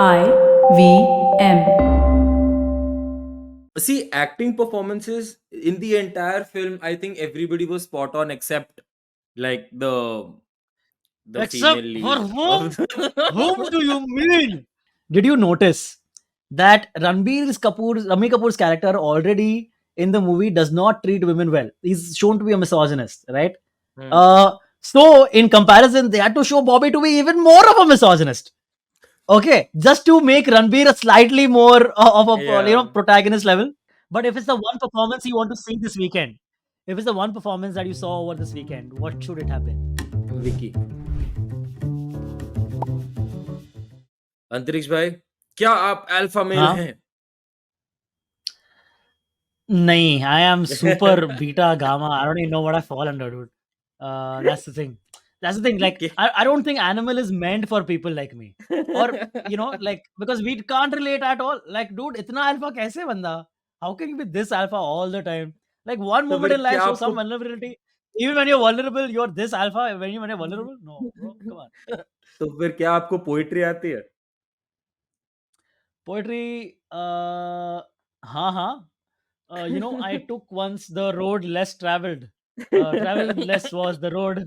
IVM. See, acting performances in the entire film, I think everybody was spot on except like the female Except for lead whom? of Whom the do you mean? Did you notice that Ranbir Kapoor's character already in the movie does not treat women well? He's shown to be a misogynist, right? Hmm. So in comparison, they had to show Bobby to be even more of a misogynist. Okay, just to make Ranbir a slightly more of a Yeah, protagonist level. But if it's the one performance you want to see this weekend, if it's the one performance that you saw over this weekend, what should it have been? Vicky. अंतरिक्ष भाई, क्या आप alpha male Huh? हैं? Nahi, I am super beta gamma. I don't even know what I fall under, dude. That's the thing. That's the thing. Like, कि- I don't think animal is meant for people like me. Or, like, because we can't relate at all. Like, dude, itna alpha kaise banda? How can you be this alpha all the time? Like, one तो moment फिर in life, क्या show आपको some vulnerability. Even when you're vulnerable, you're this alpha. When you're vulnerable? No, bro, come on. तो फिर क्या आपको poetry आती है? Poetry, ha. I took once the road less traveled. Traveled less was the road,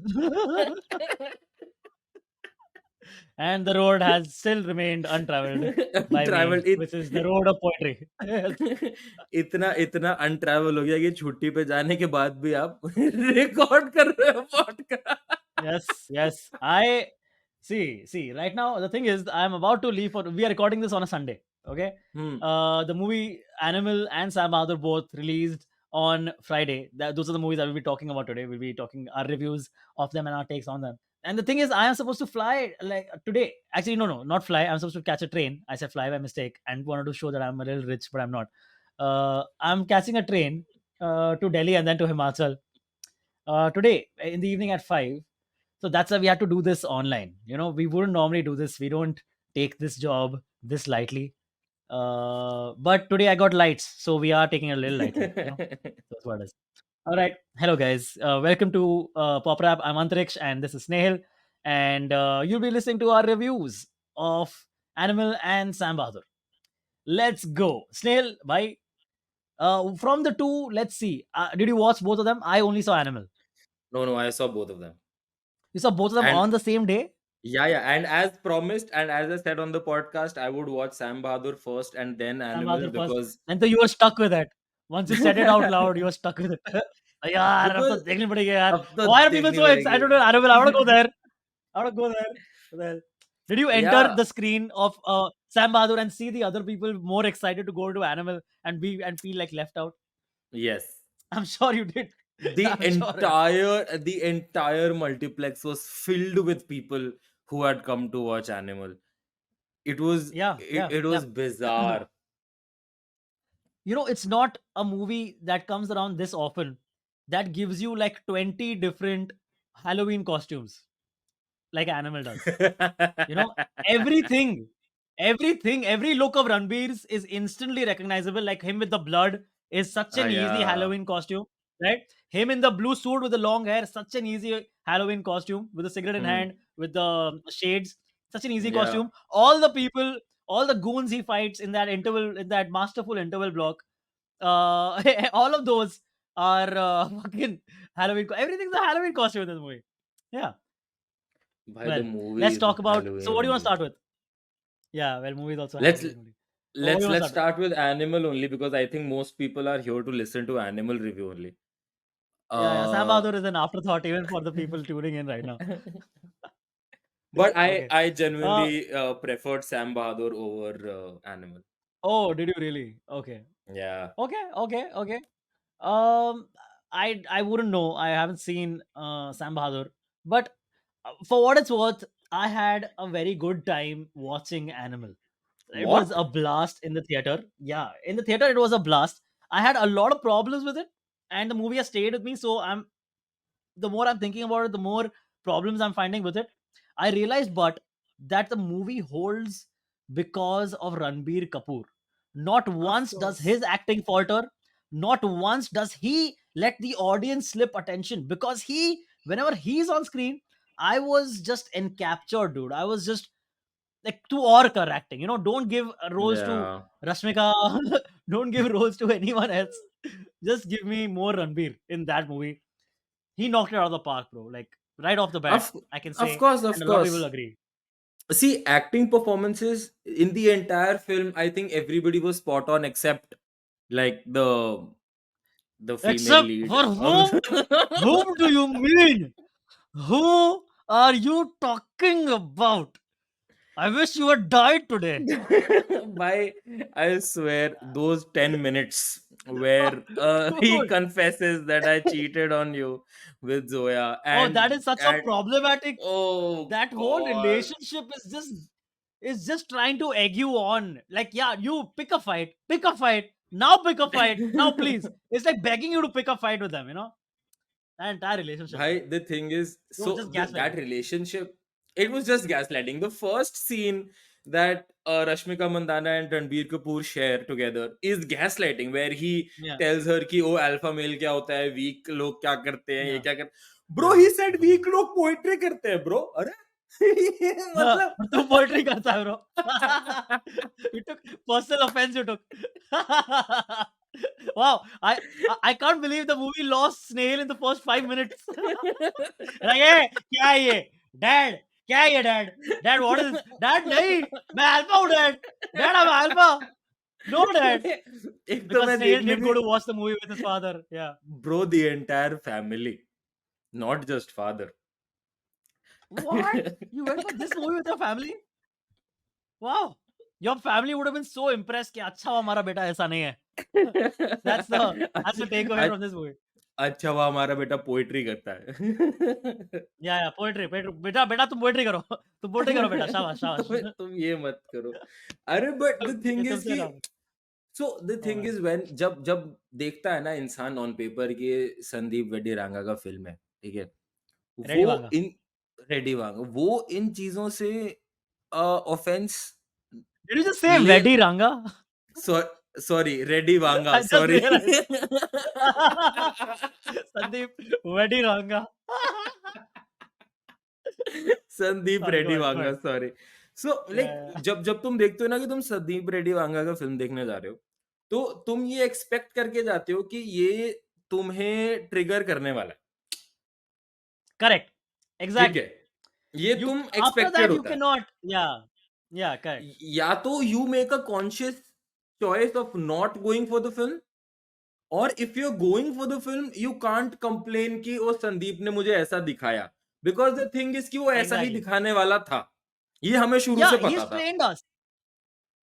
and the road has still remained untraveled by me, travel which is the road of poetry. इतना इतना अनट्रैवल हो गया कि छुट्टी पे जाने के बाद भी आप रिकॉर्ड कर रहे हो podcast. Yes. I see. Right now, the thing is, I'm about to leave for. We are recording this on a Sunday. Okay. Hmm. The movie Animal and Sam Bahadur both released on Friday. Those are the movies I will be talking about today. We'll be talking our reviews of them and our takes on them. And the thing is, I am supposed to fly like today. Actually, no, not fly. I'm supposed to catch a train. I said fly by mistake and wanted to show that I'm a little rich, but I'm not. I'm catching a train to Delhi and then to Himachal today in the evening at 5. So that's why we had to do this online. We wouldn't normally do this. We don't take this job this lightly. But today I got lights, so we are taking it a little lightly. That's what it is. All right. Hello, guys. Welcome to Pop Rap. I'm Antariksh, and this is Snayhil. And you'll be listening to our reviews of Animal and Sam Bahadur. Let's go. Snail, bye. From the two, let's see. Did you watch both of them? I only saw Animal. No, no, I saw both of them. You saw both of them And on the same day? yeah, and as promised, and as I said on the podcast, I would watch Sam Bahadur first and then Sam Animal Bahadur first. because And so you were stuck with it. Once you said it out loud, you were stuck with it. यार अब तो because देखनी पड़ेगी यार. अब तो Why are people देखनी so पड़ेगी। excited? I want to go there. I want to go there. What the hell? Did you enter Yeah, the screen of Sam Bahadur and see the other people more excited to go to Animal and feel like left out? yes. I'm sure you did. The I'm sure. entire multiplex was filled with people who had come to watch Animal. It was Yeah, it, yeah, it yeah. was bizarre. It's not a movie that comes around this often that gives you like 20 different Halloween costumes like Animal does. You know, everything, every look of Ranbir's is instantly recognizable. Like him with the blood is such an easy Yeah. Halloween costume, right? Him in the blue suit with the long hair, such an easy Halloween costume with a cigarette in Hmm. hand, with the shades, such an easy Yeah. costume. All the people, all the goons he fights in that interval, in that masterful interval block, all of those are fucking Halloween. Everything's a Halloween costume in this movie. Yeah. By the Well, movie let's is talk about. So, Halloween what do you want to only. start with? Yeah, well, movie is also Let's Halloween movie. So, what do let's you want to let's start with? start with Animal only because I think most people are here to listen to Animal review only. Yeah. Sam Uh Bahadur is an afterthought even for the people tuning in right now. but I Okay. I Uh, genuinely preferred Sam Bahadur over Animal. oh, did you really? Okay. Yeah. Okay. Um, I wouldn't know. I haven't seen Sam Bahadur, but for what it's worth, I had a very good time watching Animal. It was What? a blast in the theater. Yeah, in the theater it was a blast. I had a lot of problems with it, and the movie has stayed with me. So the more I'm thinking about it, the more problems I'm finding with it. I realized, but that the movie holds because of Ranbir Kapoor. Not Of once does course. his acting falter. Not once does he let the audience slip attention because whenever he's on screen, I was just encaptured, dude. I was just like तू और कर acting, you know, don't give roles to Yeah. Rashmika, don't give roles to anyone else. Just give me more Ranbir in that movie. He knocked it out of the park, bro. Like right off the bat, Of I can of say, course, of and a lot of people course. agree. See, acting performances in the entire film, I think everybody was spot on except like the female Except lead for of whom? Whom do you mean? Who are you talking about? I wish you had died today. by I swear those 10 minutes where he Dude. confesses that I cheated on you with Zoya Oh, that is such a and problematic. oh That whole god. relationship is just trying to egg you on. Like, yeah, you pick a fight, pick a fight, now pick a fight, now please. It's like begging you to pick a fight with them, you know? That entire relationship, Bhai, man. the thing is, It was so just that gaslighting. relationship, it was just gaslighting. The first scene that Rashmika Mandana and Ranbir Kapoor share together is gaslighting, where he Yeah, tells her कि ओ alpha male क्या होता है, weak लोग क्या करते हैं, ये yeah, क्या करते. Bro, yeah. he said weak लोग poetry करते हैं, bro. अरे ये हाँ, मतलब. और तू पोएट्री करता है, bro. You took personal offense. You took. Wow, I can't believe the movie lost Snayhil in the first 5 minutes. Like, hey, क्या है ये? Dad, क्या है ये, Dad? Dad, what is this? Dad, नहीं, मैं alpha हूँ, Dad. Dad, I'm alpha. No, Dad. एक तो Because मैं Snehal देखने did भी, go to watch the movie with his father. Yeah. bro, the entire family, not just father. What? You went for this movie with your family? Wow. Your family would have been so impressed कि अच्छा हुआ हमारा बेटा ऐसा नहीं है. That's the takeaway from this movie. अच्छा हुआ हमारा बेटा पोएट्री करता है. Yeah, poetry, poetry. बेटा बेटा तुम पोएट्री करो. तुम पोएट्री करो बेटा. शाबाश, शाबाश. तुम ये मत करो. अरे बट द ये थिंग इज तुमसे कि ना. So the Oh thing man. Is when जब जब देखता है ना इंसान ऑन पेपर कि ये संदीप वेडीरांगा का फिल्म है, ठीक है, रेडी वो वांगा. इन रेडी वांग वो इन चीजों से offence Did you just say ले. Veddy Ranga? Sorry ready Vanga I just sorry. realized. Sandeep Veddy Ranga. Sandeep Sorry, go Reddy ahead, go Vanga, ahead. Sorry. So like Yeah, yeah. जब जब तुम देखते हो ना कि तुम संदीप रेड्डी वांगा का फिल्म देखने जा रहे हो, तो तुम ये एक्सपेक्ट करके जाते हो कि ये तुम्हें ट्रिगर करने वाला है. Correct. ठीक है, Exactly. ये You तुम after एक्सपेक्टेड that you होता है. cannot. Yeah. Yeah, correct. या तो you make a conscious choice of not going for the film, और if you are going for the film you can't complain कि oh Sandeep ने मुझे ऐसा दिखाया, बिकॉज द थिंग इज कि वो ऐसा ही Exactly. दिखाने वाला था. ये हमें शुरू से Yeah, पता he's था. trained us.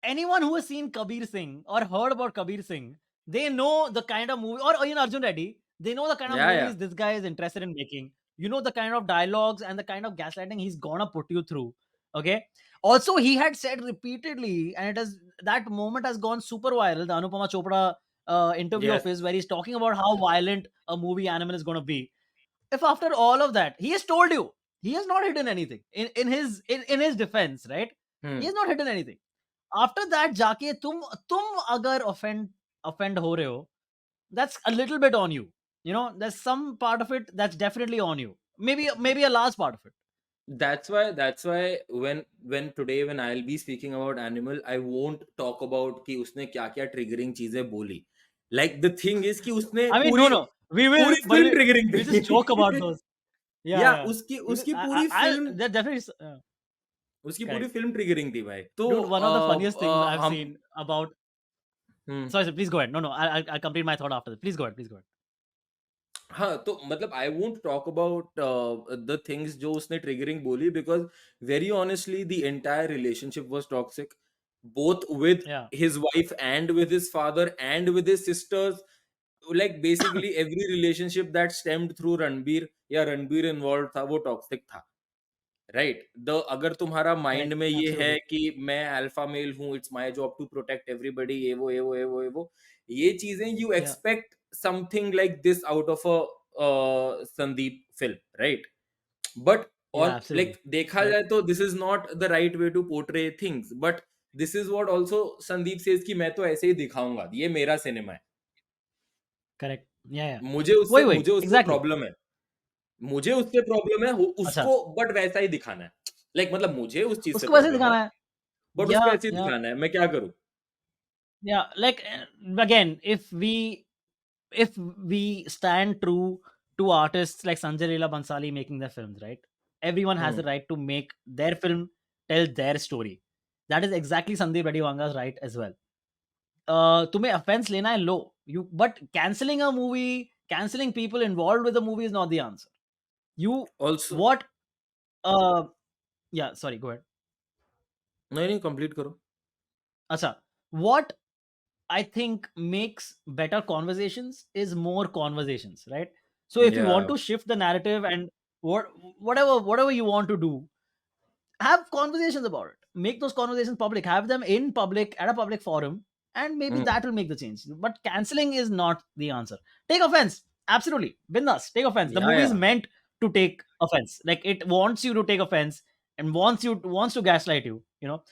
Anyone who has seen Kabir Singh or heard about Kabir Singh, they know the kind of movie, or even Arjun Reddy, they know the kind of Yeah, yeah. movies this guy is interested in making. You know the kind of dialogues and the kind of gaslighting he's gonna put you through. Okay. Also, he had said repeatedly, and it has that moment has gone super viral. The Anupama Chopra interview of Yes. his, where he's talking about how violent a movie Animal is gonna be. If after all of that, he has told you, he has not hidden anything in his defense, right? He Hmm. has not hidden anything. After that जाके तुम अगर offend हो रहे हो, that's a little bit on you. You know, there's some part of it that's definitely on you. Maybe a large part of it. That's why when today when I'll be speaking about Animal, I won't talk about कि उसने क्या-क्या triggering चीजें बोली. Like the thing is कि उसने I mean, पूरी no. We will, पूरी but film triggering we'll just joke about थी. those. Yeah, या yeah. उसकी We will, उसकी पूरी I'll film that definitely उसकी पूरी correct. film triggering थी भाई. तो Dude, one of the funniest things I've हम seen about. Hmm. Sorry, sir, please go ahead. No, I'll complete my thought after this. Please go ahead. Please go ahead. हाँ, तो मतलब I won't talk about the things जो उसने triggering बोली, because very honestly the entire relationship was toxic, both with Yeah, his wife and with his father and with his sisters. Like basically every relationship that stemmed through Ranbir या Ranbir involve था वो toxic था, right. The अगर तुम्हारा mind correct. में ये है Absolutely. कि मैं अल्फा मेल हूँ, it's my job to protect everybody, ये वो ये चीजें you Yeah, expect something like this out of a Sandeep film, right. But yeah, on absolutely. Like देखा Correct. जाए तो this is not the right way to portray things, but this is what also Sandeep says कि मैं तो ऐसे ही दिखाऊंगा, ये मेरा सिनेमा है. Correct. Yeah, yeah. वही मुझे उससे exactly. प्रॉब्लम है. मुझे उससे प्रॉब्लम है अच्छा, उसको, बट वैसा ही दिखाना है. लाइक मतलब मुझे उस चीज से उसको वैसे प्रॉब्लम है. दिखाना है. बट उसको Yeah, ऐसे ही yeah, दिखाना है, मैं क्या करूँ? yeah. Like again, if we stand true to artists like Sanjay Leela Bansali making their films, right? Everyone has the hmm, right to make their film, tell their story. That is exactly Sandeep Reddy Vanga's right as well. तुम्हें offense लेना है लो. But canceling a movie, canceling people involved with the movie is not the answer. You also what? Uh, yeah. Sorry. Go ahead. नहीं, नहीं complete करो। Acha, what I think makes better conversations is more conversations, right? So if you want या to shift the narrative and what whatever you want to do, have conversations about it. Make those conversations public. Have them in public at a public forum, and maybe hmm, that will make the change. But canceling is not the answer. Take offense, absolutely. Bindas, take offense. The या, movie is या। meant to take offense. Like it wants you to take offense and wants to gaslight you. You know.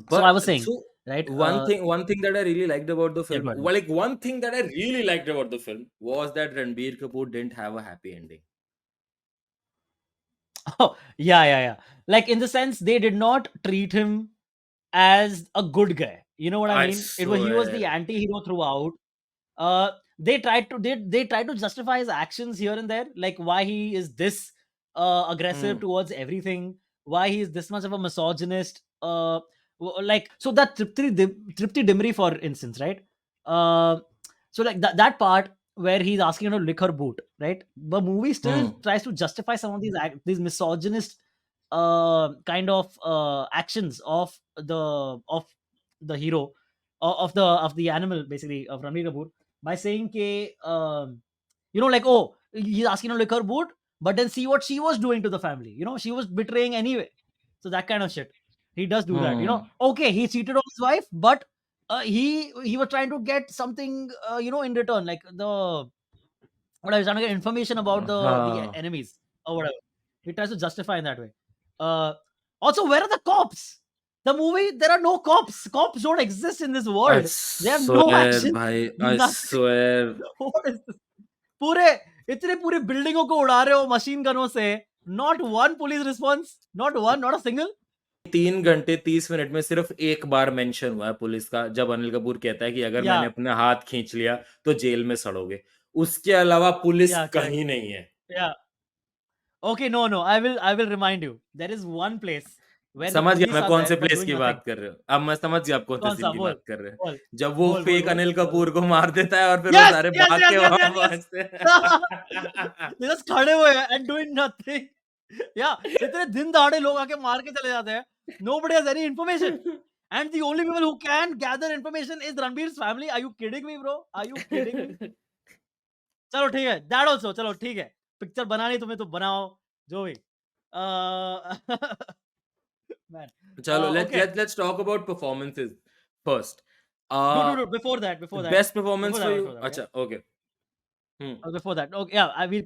So I was But saying, so right? one thing that I really liked about the Yeah, go film, ahead. well, like one thing that I really liked about the film was that Ranbir Kapoor didn't have a happy ending. Oh, yeah, yeah, yeah. Like in the sense they did not treat him as a good guy. You know what I I mean? He was the swear. anti-hero throughout. They tried to justify his actions here and there, like why he is this aggressive Hmm. towards everything, why he is this much of a misogynist. Like so that Tripti Dimri, for instance, right? Uh, so like that part where he's asking her to lick her boot, right? The movie still Hmm. tries to justify some of these misogynist kind of actions of the hero, of the animal, basically, of Ranbir Kapoor, by saying ke, like, oh, he's asking her to lick her boot, but then see what she was doing to the family. She was betraying anyway. So that kind of shit. He does do that. Hmm. Okay, he cheated on his wife, but he was trying to get something, in return, like what I was trying to get information about the Huh. enemies or whatever. He tries to justify in that way. Uh, Also, where are the cops? The movie, there are no cops. Cops don't exist in this I world. They have no swear, action, bhai. I nothing. swear. What is this? पूरे इतने पूरी बिल्डिंगों को उड़ा रहे हो machine गनों से. Not one police response. Not a single. 3 घंटे 30 मिनट में सिर्फ एक बार मेंशन हुआ है पुलिस का, जब अनिल कपूर कहता है कि अगर मैंने Yeah, अपना हाथ खींच लिया तो जेल में सड़ोगे। उसके अलावा पुलिस yeah, correct. कहीं नहीं है। Yeah. Okay, no, no. I will remind you. There is one place where the समझ गया police मैं are कौन there से but प्लेस doing की nothing. बात कर रहे हो। अब मैं समझ गया आप कौन से कौन सा? सीन की बोल, बात कर रहे हैं। बोल, जब वो बोल, बोल, फेक बोल, अनिल बोल. कपूर को मार देता है और फिर वो Yes, सारे yes, भाग yes, के yes, वहाँ yes, yes. पहुँचते हैं। They just खड़े हुए हैं and doing nothing. Yeah, इतने दिन दहाड़े लोग आके मार के चले जाते हैं. Nobody has any information. And the only people who can gather information is Ranbir's family. Are you kidding me, bro? Are you kidding me? चलो ठीक है. That also, चलो ठीक है. पिक्चर बनानी तुम्हें तो बनाओ, जो भी. Man. चलो let's Okay. Let's let's talk about performances first. Dude, before that, before that, best performance before for that, you? before that, okay? अच्छा, okay. Hmm, Before that, okay, yeah, I will.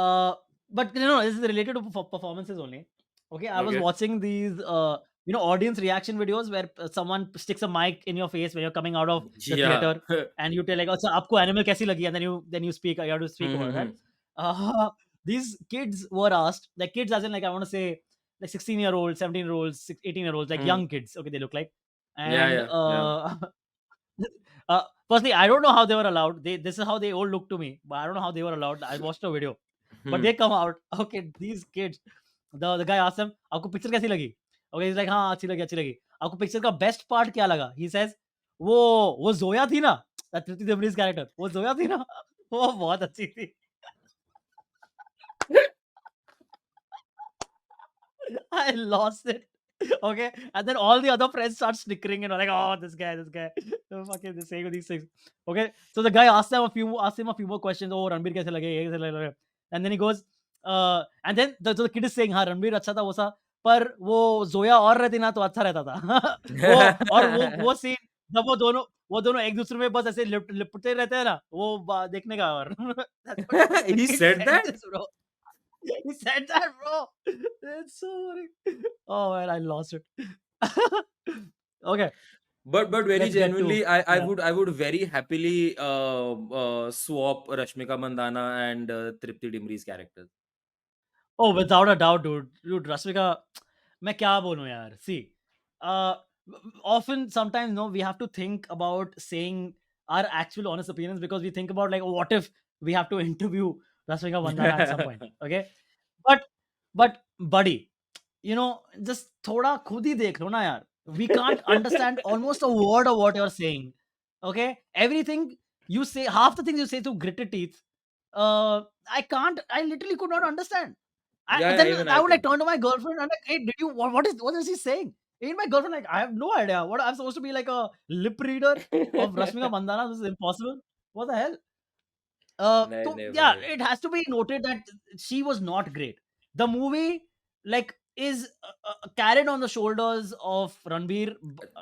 Uh, but this is related to performances only. Okay, I was okay. watching these, audience reaction videos where someone sticks a mic in your face when you're coming out of the या। theater, and you tell like, "Acha, aapko animal kaisi lagi?" And then you speak. You have to speak hmm, hmm, about it, right? Hmm. These kids were asked, like kids as in like I want to say like 16-year-olds, 17-year-olds, 18-year-olds, like hmm, young kids. Okay, they look like, या, and या। firstly, I don't know how they were allowed. This is how they all look to me, but I don't know how they were allowed. I watched a video, but hmm. they come out. Okay, these kids. The guy asked them, "आपको picture कैसी लगी?" Okay, he's like, "हाँ, अच्छी लगी, अच्छी लगी." आपको picture का best part क्या लगा? He says, वो जोया थी ना, that Triti Dimri's character. वो जोया थी ना, वो बहुत अच्छी थी. I lost it. Okay, and then all the other friends start snickering and are like, "Oh, this guy, oh, fucking this saying these things." Okay, so the guy asked him a few more questions. Oh, Ranbir कैसे लगे? ये कैसे लगे? And then he goes, and then the kid is saying, "हाँ, Ranbir अच्छा था वो सा, पर वो जोया और रहती ना तो अच्छा रहता था." वो और वो सीन जब वो दोनों एक दूसरे में बस ऐसे लिपटते रहते हैं ना, वो देखने का और that's what the He kid said said that? this, bro. He said that, bro. It's so funny. Oh man, I lost it. Okay, But very let's get to genuinely, I yeah. would I would very happily swap Rashmika Mandana and Tripti Dimri's characters. Oh, without a doubt, dude. Rashmika, मैं क्या बोलूँ यार? See, uh, often sometimes no, we have to think about saying our actual honest opinions, because we think about like, what if we have to interview Rashmika Bandana at some point, okay? But buddy, you know, just thoda khud hi dekh lo na yaar. We can't understand almost a word of what you're saying. Okay, everything you say, half the things you say through gritted teeth, I literally could not understand. Yeah, yeah, Then even I I would like can. turn to my girlfriend and like, hey, did you what is he saying? And my girlfriend like, I have no idea. What, I'm supposed to be like a lip reader of Rashmika Mandana? This is impossible. What the hell? नहीं So नहीं yeah, भाई. it has to be noted that she was not great. The movie like is carried on the shoulders of Ranbir,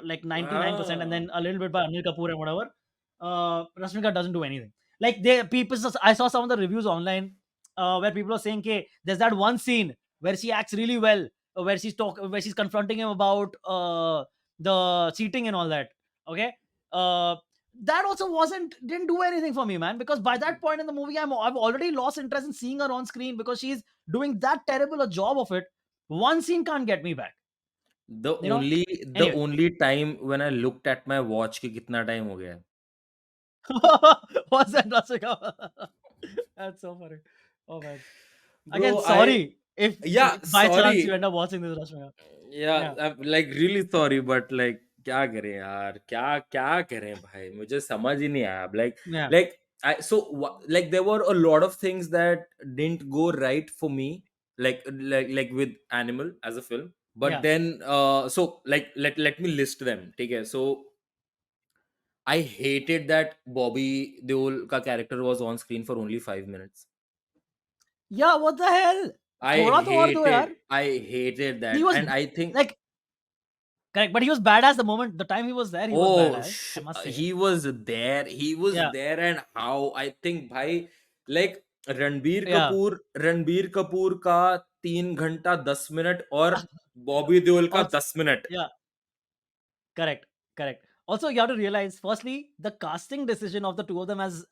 like 99%, and हाँ. then a little bit by Anil Kapoor and whatever. Rashmika doesn't do anything. Like they people, I saw some of the reviews online where people are saying, "Okay, there's that one scene where she acts really well, where she's confronting him about the cheating and all that." Okay, uh, that also didn't do anything for me, man, because by that point in the movie I've already lost interest in seeing her on screen because she's doing that terrible a job of it. One scene can't get me back, The you know. only the Anyway. only time when I looked at my watch कि कितना time हो गया है. What's that, Rashika? That's so funny. Oh man, again, Bro, sorry if yeah, by chance you sorry. end up watching this, Rashmika. Yeah, Yeah, I'm like really sorry, but like क्या करें यार, क्या क्या करें भाई, मुझे समझ ही नहीं आया. yeah, like I so like there were a lot of things that didn't go right for me, like with Animal as a film. But yeah. then so like let me list them. Okay, so I hated that Bobby Deol ka character was on screen for only 5 minutes. Yeah, what the hell? थोड़ा तो और दो यार. I hated He that, was and I think like, correct, but he was badass the moment, the time he was there, he was oh, badass, I must say. he was there. He was Yeah, there, and how I think, bhai, like yeah. Ranbir Kapoor का 3 घंटा 10 minute और बॉबी देओल का Also, 10 minute. yeah, correct, correct. Also, you have to realize, firstly, the casting decision of the two of them as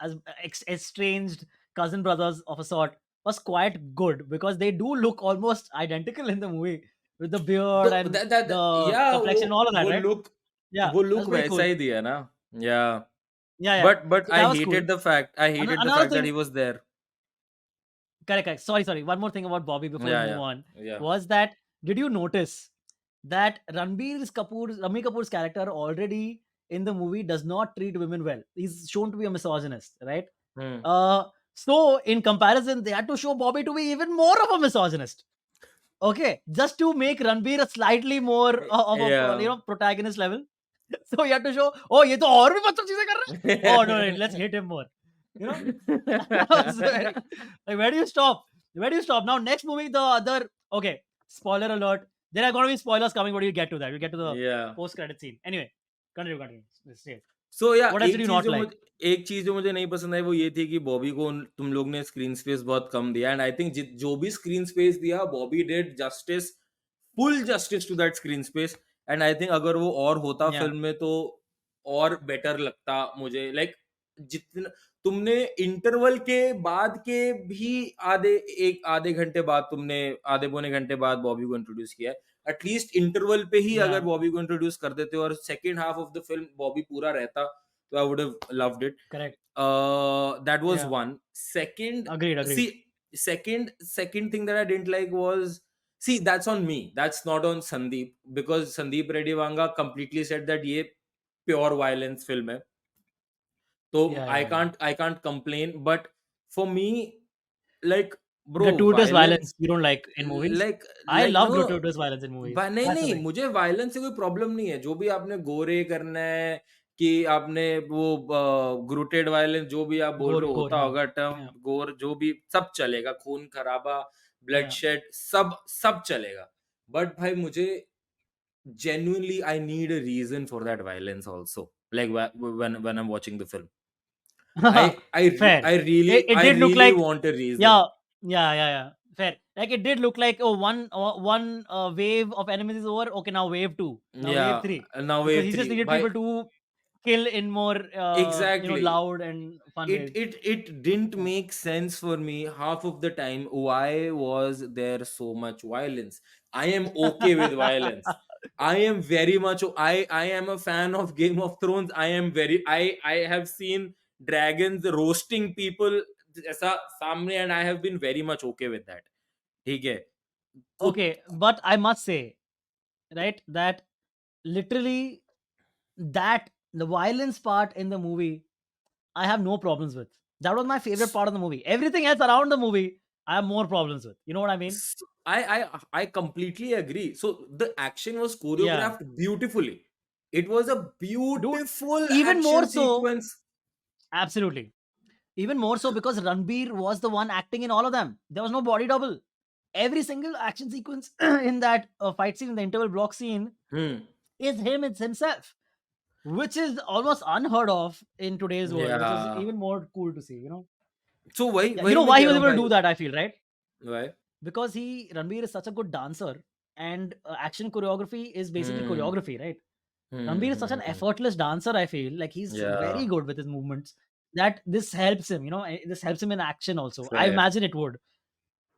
estranged cousin brothers of a sort was quite good, because they do look almost identical in the movie with the beard and the Yeah, complexion, all of that, वो right? look Yeah, वो that's look pretty वैसा cool. ही दिया ना. Yeah, Yeah, yeah. but So that I was cool. hated the fact Another that thing, he was there. correct, correct. Sorry, sorry. One more thing about Bobby before we Yeah, move yeah, on yeah. was that, did you notice that Rami Kapoor's character already in the movie does not treat women well? He's shown to be a misogynist, right? Hmm. Uh, so in comparison, they had to show Bobby to be even more of a misogynist. Okay, just to make Ranbir a slightly more of a Yeah. protagonist level. So you have to show, oh, ये तो और भी मतलब चीजें कर रहा है. Oh no, no, let's hit him more. You know, so, like, where do you stop? Where do you stop? Now, next movie, the other. Okay, spoiler alert. There are going to be spoilers coming, but we'll get to that. We'll get to the Yeah. post-credit scene. Anyway, continue, continue. Let's say, सो या what else did you not like? एक चीज जो मुझे नहीं पसंद आई वो ये थी कि बॉबी को तुम लोग ने स्क्रीन स्पेस बहुत कम दिया. एंड आई थिंक जो भी स्क्रीन स्पेस दिया, Bobby did justice, full justice to that screen space. And I think अगर वो और होता Yeah, फिल्म में तो और बेटर लगता मुझे. लाइक जितना तुमने इंटरवल के बाद के भी आधे घंटे बाद, तुमने आधे पौने घंटे बाद बॉबी को इंट्रोड्यूस किया है. एटलीस्ट इंटरवल पे ही अगर yeah, बॉबी को इंट्रोड्यूस कर देते और second half of the film Bobby पूरा रहता, तो आई would have loved it. correct. That was Yeah, one. Second, agreed, agreed. see, second thing that I didn't like was, see, that's on me, that's not on Sandeep, because Sandeep Reddy Vanga completely said that ये pure violence film है. So Yeah, I yeah, yeah. can't complain. But for me, like, bro, Gratuitous violence violence, you don't like in movies? like I love no. gratuitous violence in movies. नहीं That's the नहीं, thing. मुझे violence से कोई problem नहीं है. जो भी आपने गोरे करना है, कि आपने वो ग्रुटेड वायलेंस जो भी आप बोल Gore, रहे हो, gore, होता yeah, होगा टर्म yeah, गोर, जो भी सब चलेगा, खून खराबा, ब्लड yeah. शेड, सब सब चलेगा. बट भाई मुझे genuinely I need a reason for that violence also, like when I'm watching the film. Fair. It I did look really like, want a yeah, reason. yeah, yeah, yeah. Fair. Like it did look like, oh, one wave of enemies is over. Okay, now wave two. Now wave Yeah, three. now Because wave he just 3 needed by people to kill in more, exactly. loud and fun it ways. it it didn't Yeah. make sense for me half of the time. Why was there so much violence? I am okay with violence. I am very much. I am a fan of Game of Thrones. I am very. I have seen dragons roasting people ऐसा सामने, and I have been very much okay with that. ठीक है. Okay, but I must say, right, that literally that the violence part in the movie, I have no problems with. That was my favorite part of the movie. Everything else around the movie, I have more problems with. You know what I mean? I completely agree. So the action was Yeah, choreographed beautifully. It was a dude. beautiful Even more action so, sequence. absolutely. Even more so because Ranbir was the one acting in all of them. There was no body double. Every single action sequence in that fight scene, in the interval block scene, Hmm. is him. It's himself, which is almost unheard of in today's world. Which is Yeah. even more cool to see. You know, So वही yeah. You वही know मैं why he कह was रहा हूँ able to भाई. do that? I feel right Why? because Ranbir is such a good dancer, and action choreography is basically Hmm. choreography, right? Hmm. Ranbir is such an Hmm. effortless dancer. I feel like he's Yeah. very good with his movements. That this helps him. This helps him in action also. I Fair. imagine it would.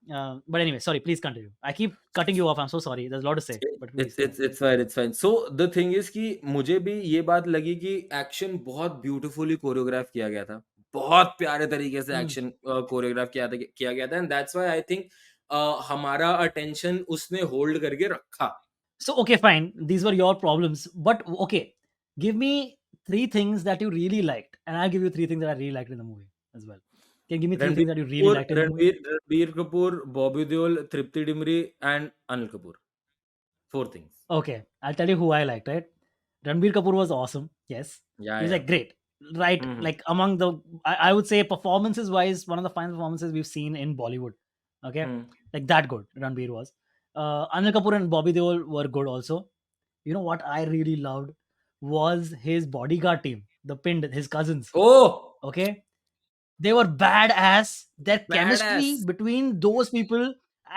But anyway, sorry. Please continue. I keep cutting you off. I'm so sorry. There's a lot to say, but please go ahead. It's fine, it's fine. So the thing is कि मुझे भी ये बात लगी कि action बहुत beautifully choreograph किया गया था. बहुत प्यारे तरीके से Hmm. एक्शन कोरियोग्राफ किया गया था, and that's why I think हमारा अटेंशन उसने होल्ड करके रखा. So okay, fine. These were your problems, but okay, give me three things that you really liked, and I'll give you three things that I really liked in the movie as well. Can you give me three things that you really liked in the movie? Ranbir Kapoor, Bobby Deol, Tripti Dimri and Anil Kapoor. Four things. Okay, I'll tell you who I liked. Right, Ranbir Kapoor was awesome. Yes, या he was या. like great. Right, hmm. like among the, I would say performances wise, one of the finest performances we've seen in Bollywood. Okay, hmm. like that good. Ranbir was. Anil Kapoor and Bobby Deol were good also. You know what I really loved was his bodyguard team, the pinned, his cousins. Oh. Okay, they were badass. Their bad chemistry S. between those people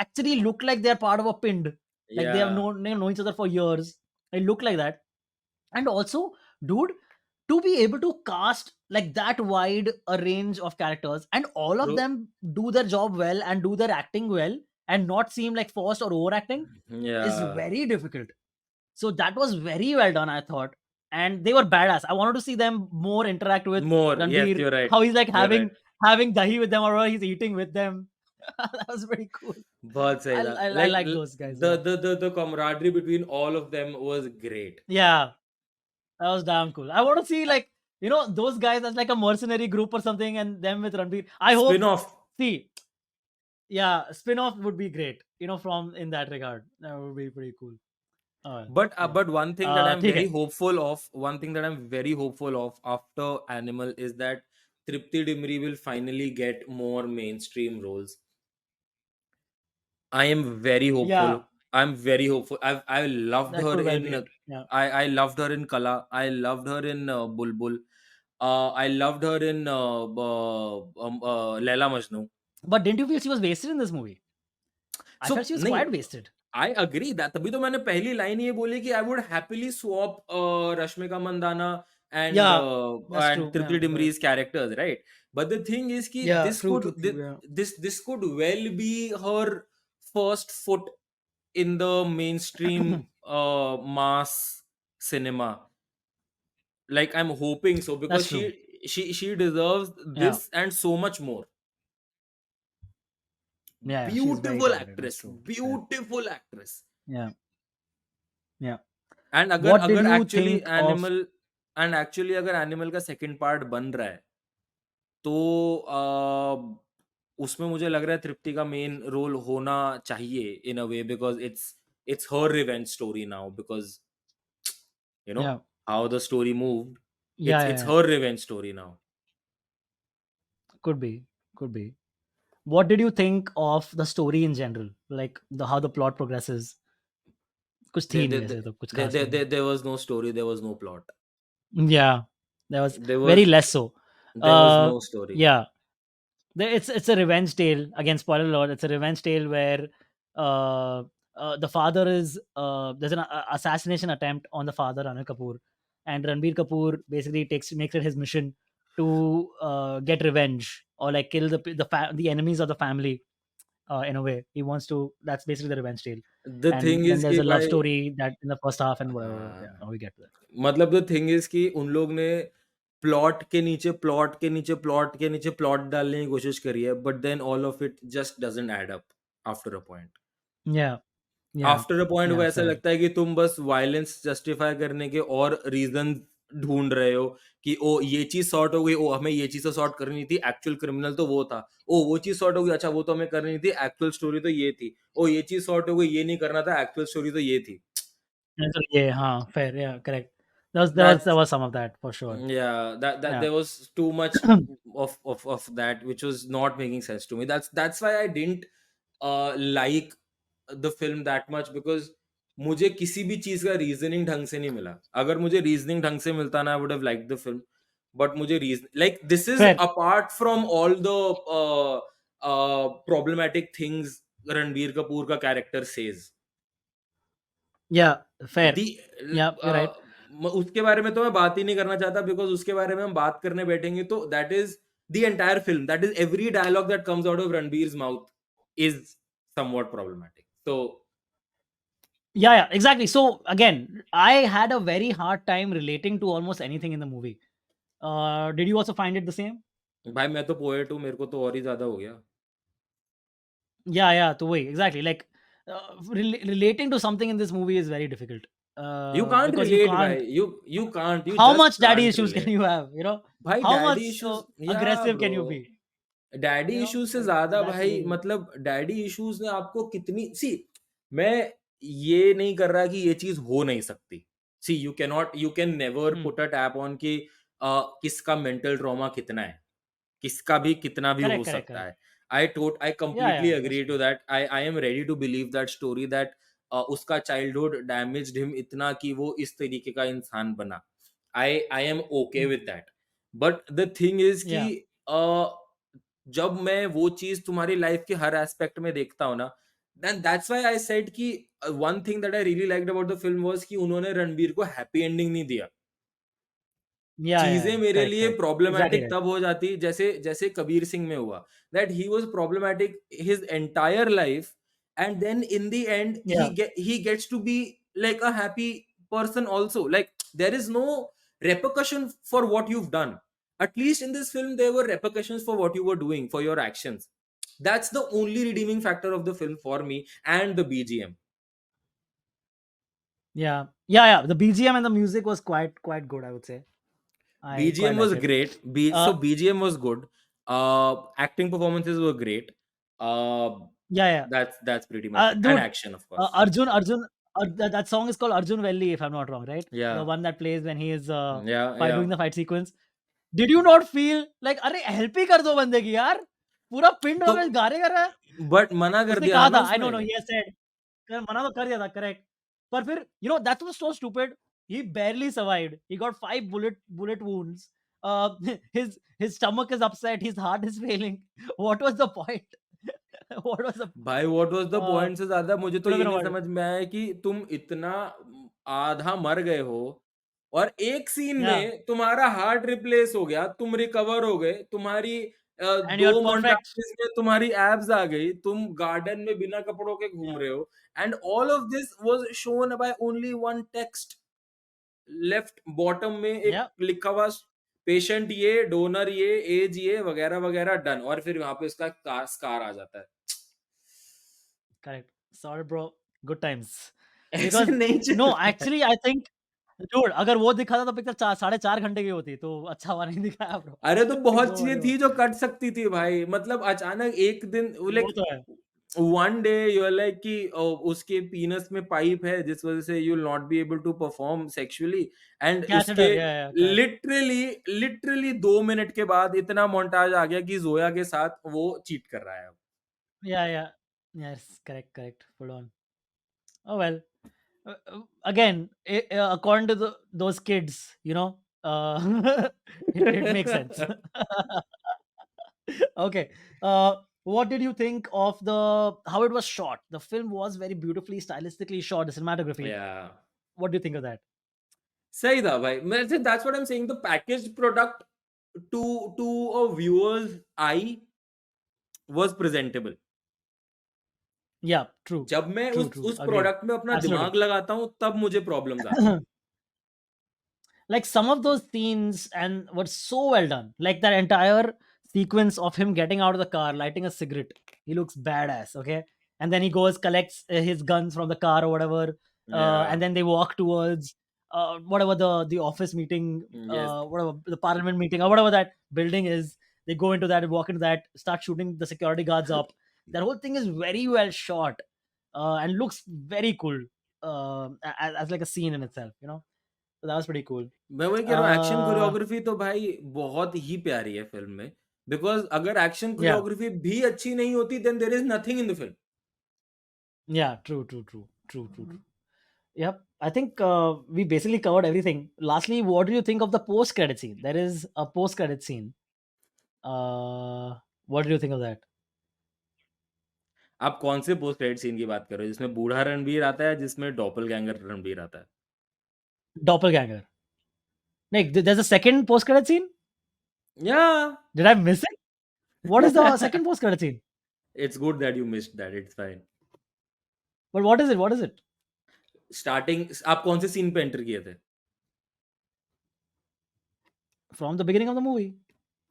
actually looked like they're part of a pinned. Like they have या. known each other for years. They look like that. And also, dude, to be able to cast like that wide a range of characters and all of True. them do their job well and do their acting well and not seem like forced or overacting is या. very difficult. So that was very well done, I thought. And they were badass. I wanted to see them more interact with More. Yes, Ranbir, you're right. how he's like You're right. having dahi with them or he's eating with them. That was pretty cool. बहुत सही था. I Like like those guys. the Yeah. the camaraderie between all of them was great. Yeah. That was damn cool. I want to see like, those guys as like a mercenary group or something and them with Ranbir. I hope, Spin-off. see, yeah, spin-off would be great, from in that regard. That would be pretty cool. Yeah. But one thing that I'm ठीक very है. hopeful of, one thing that I'm very hopeful of after Animal is that Tripti Dimri will finally get more mainstream roles. I am very Yeah, hopeful. I'm very hopeful. I loved that her could well be in it. Yeah. I loved her in Kala. I loved her in Bulbul. I loved her in Laila Majnu. But didn't you feel she was wasted in this movie? I So felt she was नहीं, quite wasted. I agree that तभी तो मैंने पहली line ये बोली कि I would happily swap Rashmika Mandana Yeah, that's and true. Yeah, Tripti go ahead. Dimri's characters, right? But the thing is कि Yeah, this true, could true, true. Yeah. this could well be her first foot in the mainstream mass cinema. Like I'm hoping so That's because true. she deserves Yeah. this and so much more. Yeah, yeah, she's very Beautiful talented. That's actress, true. Yeah. beautiful actress. Yeah. Yeah. And अगर What did अगर you actually think of? Animal and actually अगर animal का second part बन रहा है तो उसमें मुझे लग रहा है तृप्ति का मेन रोल होना चाहिए in a way because it's her revenge story now because you know Yeah. How the story moved. Yeah, yeah, It's yeah. her revenge story now. Could be. Could be. What did you think of the story in general? Like how the plot progresses? कुछ थी there नहीं there, वैसे there, तो कुछ there, खास there, नहीं है. there there was no story, there was no plot. Yeah, there was there very was less so. there was Uh, no story. yeah, it's a revenge tale. Again, spoiler alert. It's a revenge tale where uh, the father is there's an assassination attempt on the father Anil Kapoor, and Ranbir Kapoor basically makes it his mission to get revenge or like kill the enemies of the family. in a way. He wants to. That's basically the revenge tale. The And thing then is there's कि a love भाई story that in the first half and whatever. हाँ, Yeah, now we get to that. मतलब the thing is कि उन लोग ने plot के नीचे, प्लॉट के नीचे, प्लॉट के नीचे प्लॉट डालने की कोशिश करी है, but then all of it just doesn't add up after a point. Yeah, yeah, after a point वो yeah. ऐसा Fair. लगता है कि तुम बस वायलेंस जस्टिफाई करने के और रीज़न्स ढूँढ रहे हो कि ओ ये चीज़ सॉर्ट हो गई, ओ हमें ये चीज़ तो सॉर्ट करनी थी, एक्चुअल क्रिमिनल तो वो था। ओ वो चीज़ सॉर्ट हो गई, अच्छा वो तो हमें करनी थी, एक्चुअल स्टोरी तो ये थी। ओ ये चीज़ सॉर्ट हो गई, ये नहीं करना था, एक्चुअल स्टोरी तो ये थी। And so, yeah, huh, fair. Yeah, correct. There that's was some of that for sure. Yeah, that Yeah. there was too much of that which was not making sense to me. That's why I didn't like the film that much, because मुझे किसी भी चीज का reasoning ढंग से नहीं मिला। अगर मुझे रीजनिंग ढंग से मिलता ना, I would have like the film, but मुझे reason like this is Fair. Apart from all the problematic things Ranbir Kapoor का character says. Yeah, fair. The Yeah, you're right. उसके बारे में तो मैं बात ही नहीं करना चाहता, बिकॉज उसके बारे में हम बात करने बैठेंगे तो that is the entire film, that is every dialogue that comes out of Ranbir's mouth is somewhat problematic. तो Yeah, yeah, exactly. So again, I had a very hard time relating to almost anything in the movie. Did you also find it the same? भाई मैं तो poet हूँ, मेरे को तो और ही ज्यादा हो गया। Yeah, yeah, to way exactly. Like relating to something in this movie is very difficult you can't because you relate भाई, can't. You can't, you How just much daddy can't issues can relate. you have? You know, भाई how daddy much issues, या aggressive bro, can you be? Daddy You know, issues से so ज्यादा that's the भाई, thing. मतलब daddy issues ने आपको कितनी सी, मैं ये नहीं कर रहा कि ये चीज हो नहीं सकती। See you can not, you can never Hmm. Put a tap on कि किसका मेंटल ट्रॉमा कितना है, किसका भी कितना भी हो Correct, correct, सकता correct. है। I Yeah, completely yeah, that's agree to true. That, I am ready to believe that story that उसका चाइल्डहुड डैमेज्ड हिम इतना कि वो इस तरीके का इंसान बना। I am okay Hmm. With that, but the thing is कि Yeah, जब मैं वो चीज तुम्हारी लाइफ के हर एस्पेक्ट में देखता हूँ ना, then that's why I said कि one thing that I really liked about the film was कि उन्होंने रणबीर को हैप्पी एंडिंग नहीं दिया। yeah, yeah, चीजें yeah. मेरे Correct, लिए correct. Exactly problematic right. तब हो जाती जैसे जैसे कबीर सिंह में हुआ, that he was problematic his entire life, and then in the end Yeah, he gets to be like a happy person also, like there is no repercussion for what you've done. At least in this film there were repercussions for what you were doing, for your actions. That's the only redeeming factor of the film for me, and the BGM. yeah, yeah, yeah. The BGM and the music was quite good, I would say. I quite BGM liked was it. great. Uh, So BGM was good. Acting performances were great. Uh, yeah, yeah. that's pretty much it. And Dude, action, of course. Arjun, that song is called Arjun Velli, if I'm not wrong, right? The Yeah, one that plays when he is yeah, fight yeah. doing the fight sequence. Did you not feel like, अरे help ही कर दो बंदे की यार, पूरा पिंड तो में गाने कर रहा है? बट मना कर उसने दिया था कहा ना था, I उसने। know, no, he has said, मना तो कर दिया था, correct. पर फिर, you know, that was so stupid. He barely survived. He got 5 bullet wounds. Uh, his stomach is upset. His heart is failing. What was the point? What was the भाई what was the uh, point से ज्यादा मुझे तो could have ये been नहीं avoided? समझ में आया कि तुम इतना आधा मर गए हो, और एक सीन Yeah, में तुम्हारा हार्ट रिप्लेस हो गया, तुम रिकवर हो गए, तुम्हारी and you're दो perfect. मोन्टाजेस में तुम्हारी एब्स आ गई, तुम गार्डन में बिना कपड़ों के घूम Yeah, रहे हो, and all of this was shown by only one text. Left bottom में एक yeah, लिखा हुआ, पेशेंट ये, डोनर ये, एज ये, वगैरह वगैरह, डन, और फिर वहां पे उसका स्कार आ जाता है। correct. Sorry, bro. Good times. ऐसे Because नहीं no, चलता है। actually, I think, dude, अगर वो दिखा था तो पिक्चर 4.5 घंटे की होती, तो अच्छा हुआ नहीं दिखाया, bro. अरे तो बहुत Don't worry चीजें about थी it. जो कट सकती थी भाई, मतलब अचानक एक दिन वो लाइक तो है। One day you are like कि उसके पीनस में पाइप है जिस वजह से you will not be able to perform sexually, and उसके catheter, yeah, correct. Literally literally 2 minute के बाद इतना मोन्टाज आ गया कि जोया के साथ वो चीट कर रहा है। Yeah, yeah. Yes, correct, correct. Hold on. Oh well. Again, according to those kids, you know, it makes sense. Okay. What did you think of the how it was shot? The film was very beautifully, stylistically shot. The cinematography. या What do you think of that? सही था भाई, मैं that's what I am saying, the packaged product to to a viewers I was presentable. Yeah, true. जब मैं True, उस true. उस Agreed. Product में अपना Absolutely. दिमाग लगाता हूँ, तब मुझे प्रॉब्लम्स आती हैं। Like some of those scenes and were so well done. Like that entire sequence of him getting out of the car, lighting a cigarette. He looks badass, okay? And then he goes, collects his guns from the car or whatever, and Yeah. then they walk towards whatever the office meeting, Yes. whatever the parliament meeting or whatever that building is. They go into that and walk into that, start shooting the security guards up. That whole thing is very well shot and looks very cool as like a scene in itself, you know. So that was pretty cool. मैं वही कह रहा हूँ, action Uh, choreography तो भाई बहुत ही प्यारी है फ़िल्म में, बिकॉज़ अगर एक्शन yeah, कोरियोग्राफी भी अच्छी नहीं होती, then there is nothing in the film. yeah, true, true, true, true, true, true. Yep, I think we basically covered everything. Lastly, what do you think of the post-credit scene? There is a post-credit scene. What do you think of that? आप कौन से post credit scene की बात कर रहे हो? जिसमें बूढ़ा रणबीर आता है, जिसमें डॉपलगैंगर रणबीर आता है? Doppelganger. Like, there's a second post-credit scene. Yeah, Did I miss it? What is the second post-credit scene? it's good that you missed that, it's fine. But what is it? What is it? Starting आप कौन से scene पे enter किए थे? From the beginning of the movie.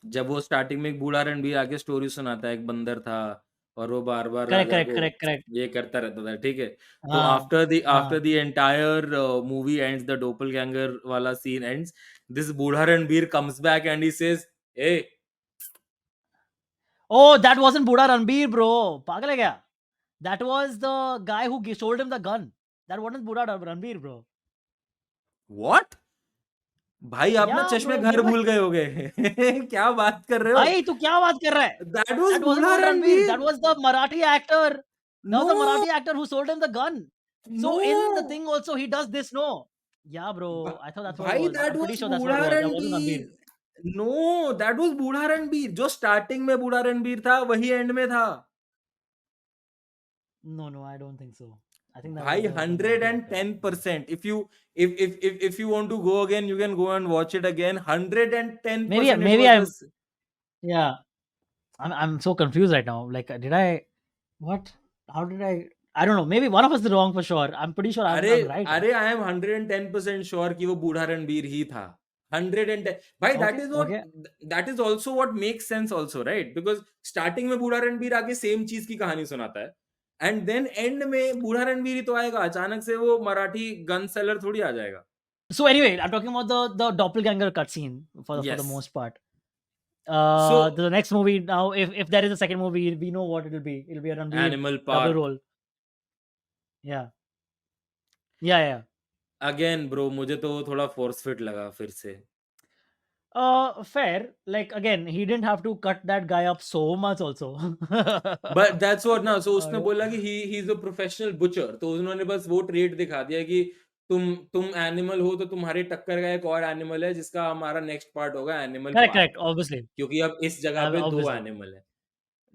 जब वो starting में एक बूढ़ा रणबीर आके स्टोरी सुनाता है, एक बंदर था और वो बार-बार Correct, राजा correct, को correct, correct. ये करता रहता था, ठीक है? तो हाँ, आफ्टर हाँ. The entire movie ends, the doppelganger वाला सीन एंड्स, दिस बूढ़ा Ranbir comes back and he says, "Hey, Oh, that wasn't Buddha Ranbir, bro. पागल है क्या? That was the guy who sold him the gun. That wasn't Buddha Ranbir, bro. what?" भाई आप ना Yeah, चश्मे bro. घर भूल गए होगे। क्या बात कर रहे हो? भाई तू क्या बात कर रहा है? दैट वाज़ That wasn't बूढ़ा Buddha Ranbir. That Ranbir. was the Marathi actor. That was the no, Marathi actor who sold him the gun. So in the no, thing also he does this, no? Yeah, भा bro. I thought that's what it भाई was. That I'm pretty was sure that's what it बूढ़ा was. That wasn't Ranbir. Ranbir. No, that was बूढ़ा रणबीर, जो starting में बूढ़ा रणबीर था, वही and में था। No, no, I don't think so. I think that was भाई the Marathi actor. 110%, if you want to go again, you can go and watch it again, Maybe 110% it maybe was I'm this। yeah. I'm so confused right now. Like, did I what? How did I don't know. Maybe one of us is wrong for sure. I'm pretty sure अरे, I'm right. अरे I am 110% sure कि वो बूढ़ा रणबीर ही था। 110 भाई, Okay, okay. That is also what makes sense also, right? Because starting में बूढ़ा रणबीर आके सेम चीज़ की कहानी सुनाता है एंड देन एंड में बूढ़ा रणबीर ही तो आएगा। अचानक से वो मराठी गन सेलर थोड़ी आ जाएगा। So anyway, I'm talking about the doppelganger cutscene for the yes. most part. So The next movie now, if there is a second movie, we know what it'll be. It'll be a Ranbir animal double park. role. Yeah, yeah, yeah. Again bro, मुझे तो वो थोड़ा force fit लगा फिर से। Fair. Like again, he didn't have to cut that guy up so much also. But that's what ना, सो उसने Yeah. बोला कि he is a professional butcher, तो उन्होंने बस वो ट्रेट दिखा दिया कि तुम एनिमल हो, तो तुम्हारे टक्कर का एक और एनिमल है जिसका हमारा नेक्स्ट पार्ट होगा animal Correct, park, correct. Obviously, क्योंकि अब इस जगह पे दो obviously. एनिमल है।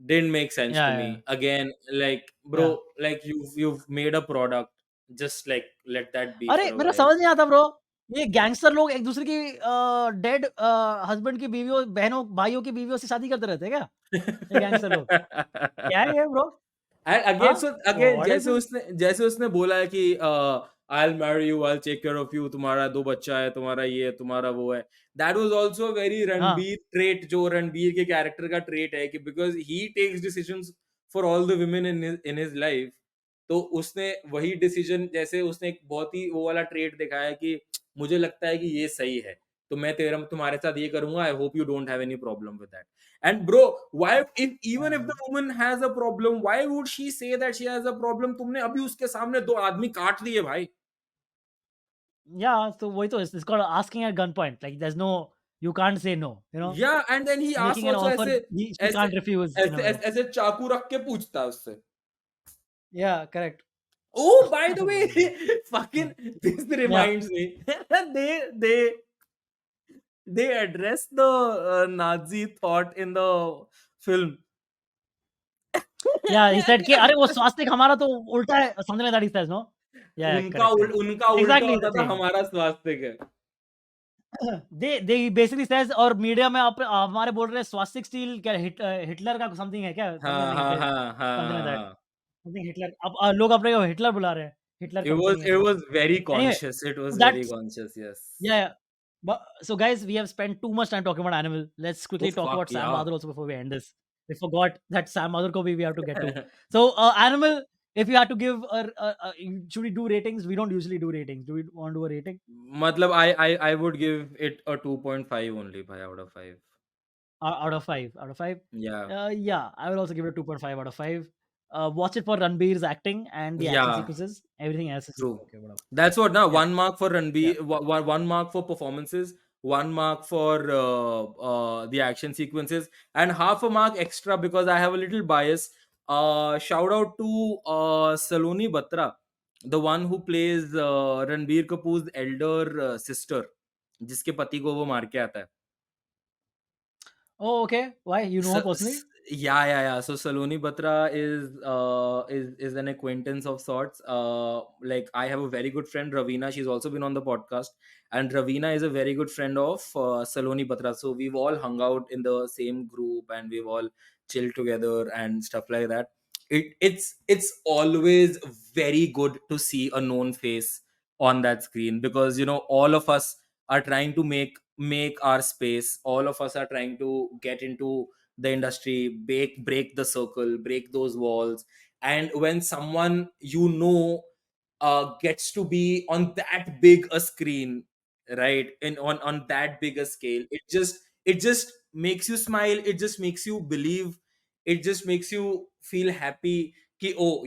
Didn't make sense Yeah, to me. yeah, again like bro, yeah. Like you've made a product, just like let that be अरे फॉर अ मेरा व्हाइल। समझ नहीं आता ब्रो। ये गैंगस्टर लोग एक दूसरे की डेड हस्बैंड की बीवियों, बहनों, भाइयों की बीवियों से शादी करते रहते हैं क्या? ये गैंगस्टर लोग। क्या है ये ब्रो? एंड हाँ? Again, so again what is this? जैसे उसने बोला है कि I will marry you, I will take care of you, तुम्हारा 2 बच्चा है, तुम्हारा ये है, तुम्हारा वो है। That was also a very हाँ। रणबीर ट्रेट, जो रणबीर के कैरेक्टर का ट्रेट है कि because he takes decisions for all the women in his life. तो उसने वही डिसीजन, जैसे उसने एक बहुत ही वो वाला ट्रेट दिखाया है कि मुझे लगता है कि ये सही है, तो मैं तुम्हारे साथ ये करूँगा, I hope you don't have any problem with that. And bro, why, if even if the woman has a problem, why would she say that she has a problem? तुमने अभी उसके सामने 2 आदमी काट दिए भाई। या तो वही तो it's called asking at gun point. Like there is no, you can't say no, you know? Yeah, and then he asks making an also offer ऐसे ही शी ऐसे can't refuse in a way. ऐसे चाकू रख के पूछता है उससे। या correct. Oh, by the oh way, my god! fucking this या reminds me, they address the Nazi thought in the film. या ही सेड कि अरे वो स्वास्तिक हमारा तो उल्टा है, something like that he says no? या करेक्ट, करेक्ट। उनका उल्टा एग्ज़ैक्टली द होता था, थिंग। हमारा स्वास्तिक है। दे बेसिकली सेज और मीडिया में आप हमारे बोल रहे हैं स्वास्तिक स्टील क्या हिटलर का समथिंग है क्या? समथिंग आई हाँ, थिंक इट हाँ, इज़ हाँ, हाँ, समथिंग लाइक हाँ, दैट। हाँ। आई थिंक हिटलर अब लोग अपने को हिटलर बुला रहे हैं। हिटलर कंपनी it ऐसे कुछ। was very anyway, conscious. It so was very that's conscious. Yes. yeah, yeah. But so guys, we have spent too much time talking about Animal. Let's Oh quickly talk fuck about Sam yeah. Bahadur also before we end this. We forgot that Sam Bahadur ko bhi we have to get to. So Animal, if you had to give should we do ratings? We don't usually do ratings. Do we want to do a rating Matlab, I would give it a 2.5 only by out of 5. out of five? Out of five? Yeah. Yeah, I will also give it a 2.5 out of five. Watch it for Ranbir's acting and the action Yeah. sequences. Everything else is just True. okay, whatever. That's what now. Yeah, One mark for yeah. Ranbir, one mark for performances, one mark for the action sequences, and half a mark extra because I have a little bias. Shout out to Saloni Batra, the one who plays Ranbir Kapoor's elder sister, जिसके पति को वो मार के आता है. Oh, okay. Why? You know her personally? Yeah, yeah, yeah. So Saloni Batra is an acquaintance of sorts. Like I have a very good friend Ravina. She's also been on the podcast, and Ravina is a very good friend of Saloni Batra. So we've all hung out in the same group, and we've all chilled together and stuff like that. It's always very good to see a known face on that screen, because all of us are trying to make our space. All of us are trying to get into the industry, break the circle, break those walls. And when someone gets to be on that big a screen, right, and on that big a scale, it just makes you smile, it just makes you believe, it just makes you feel happy ki, oh,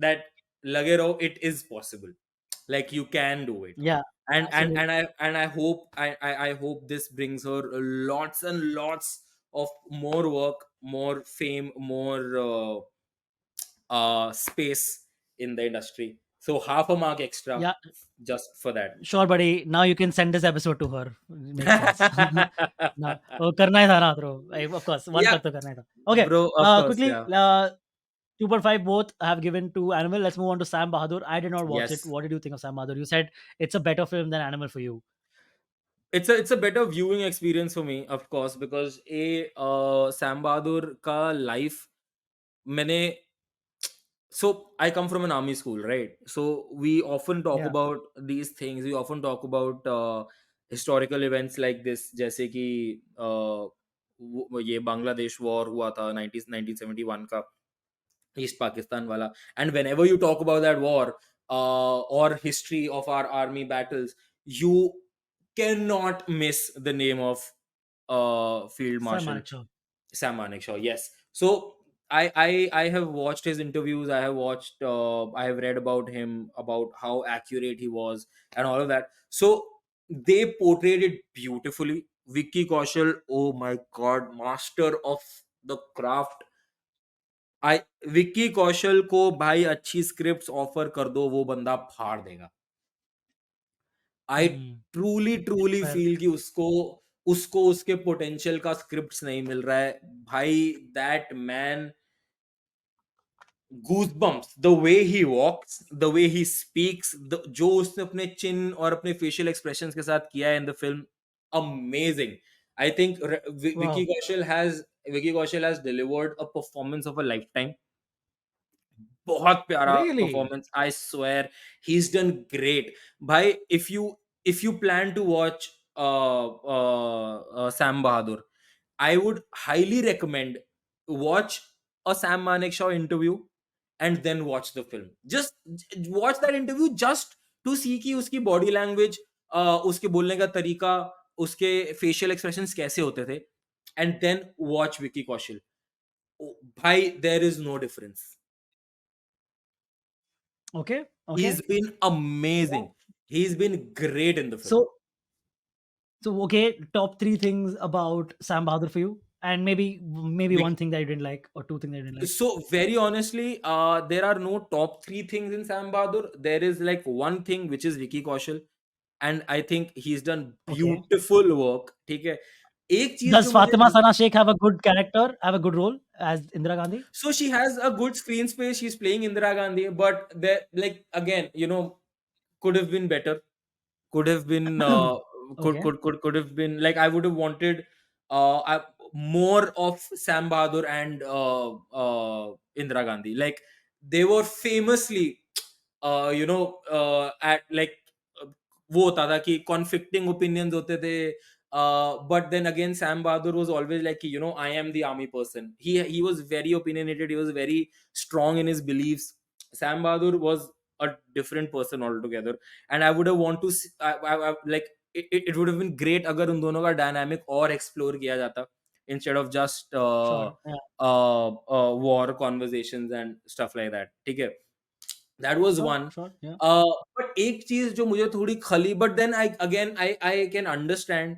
that lage raho, it is possible, like you can do it. Yeah, And absolutely. I hope I hope this brings her lots and lots of more work, more fame, more space in the industry. So half a mark extra Yeah, just for that. sure, buddy. Now you can send this episode to her. It makes sense. ना वो करना ही था ना throw. Of course, one Yeah, तक तो करना ही था. Okay, bro, of course, quickly, yeah. 2.5 both have given to Animal. Let's move on to Sam Bahadur. I did not watch it. Yes, What did you think of Sam Bahadur? You said it's a better film than Animal for you. it's a better viewing experience for me, of course, because a Sam Bahadur ka life मैंने so I come from an army school, right? So we often talk Yeah. about these things. We often talk about historical events like this, जैसे कि ये Bangladesh war हुआ था 1971 का, east Pakistan वाला. And whenever you talk about that war or history of our army battles, you cannot miss the name of Field Sam Marshal Manekshaw. Sam Manekshaw, yes. So I have watched his interviews. I have watched. I have read about him, about how accurate he was, and all of that. So they portrayed it beautifully. Vicky Kaushal, oh my god, master of the craft. I Vicky Kaushal को भाई अच्छी scripts offer कर दो, वो बंदा फाड़ देगा. आई Hmm. Truly Fair. Feel कि उसको उसके पोटेंशियल का स्क्रिप्ट्स नहीं मिल रहा है भाई. That man, goosebumps the way he walks, the way he speaks, जो उसने अपने चिन और अपने फेशियल एक्सप्रेशंस के साथ किया है in the film, amazing. I think Vicky Wow. Kaushal has Vicky Kaushal has delivered a performance of a lifetime. बहुत प्यारा Really? Performance, I swear. He is done great भाई. If you plan to watch Sam Bahadur, I would highly recommend watch a Sam Manekshaw interview and then watch the film. Just watch that interview just to see कि उसकी body language, उसके बोलने का तरीका, उसके facial expressions कैसे होते थे, and then watch Vicky Kaushal. Oh, भाई, there is no difference. Okay. Okay. He's been amazing. He's been great in the film. So okay, top three things about Sam Bahadur for you, and maybe one thing that you didn't like, or two things that you didn't like. So very honestly, there are no top three things in Sam Bahadur. There is like one thing, which is Vicky Kaushal, and I think he's done Okay. beautiful work. ठीक है. एक चीज Does जो मुझे, Fatima Sana Sheikh have a good character, have a good role as Indira Gandhi? so she has a good screen space. She's playing Indira Gandhi, but there, like, again, could have been better. Could have been Okay. could have been, like, I would have wanted more of Sam Bahadur and Indira Gandhi. Like they were famously at like uh, वो होता था कि conflicting opinions होते थे. But then again, Sam Bahadur was always like, I am the army person. He was very opinionated. He was very strong in his beliefs. Sam Bahadur was a different person altogether, and I would have want to like it would have been great अगर उन दोनों का dynamic और explore किया जाता instead of just Sure. Yeah. war conversations and stuff like that. ठीक है, that was Sure. one. Sure. Yeah. But एक चीज जो मुझे थोड़ी खली, but then I can understand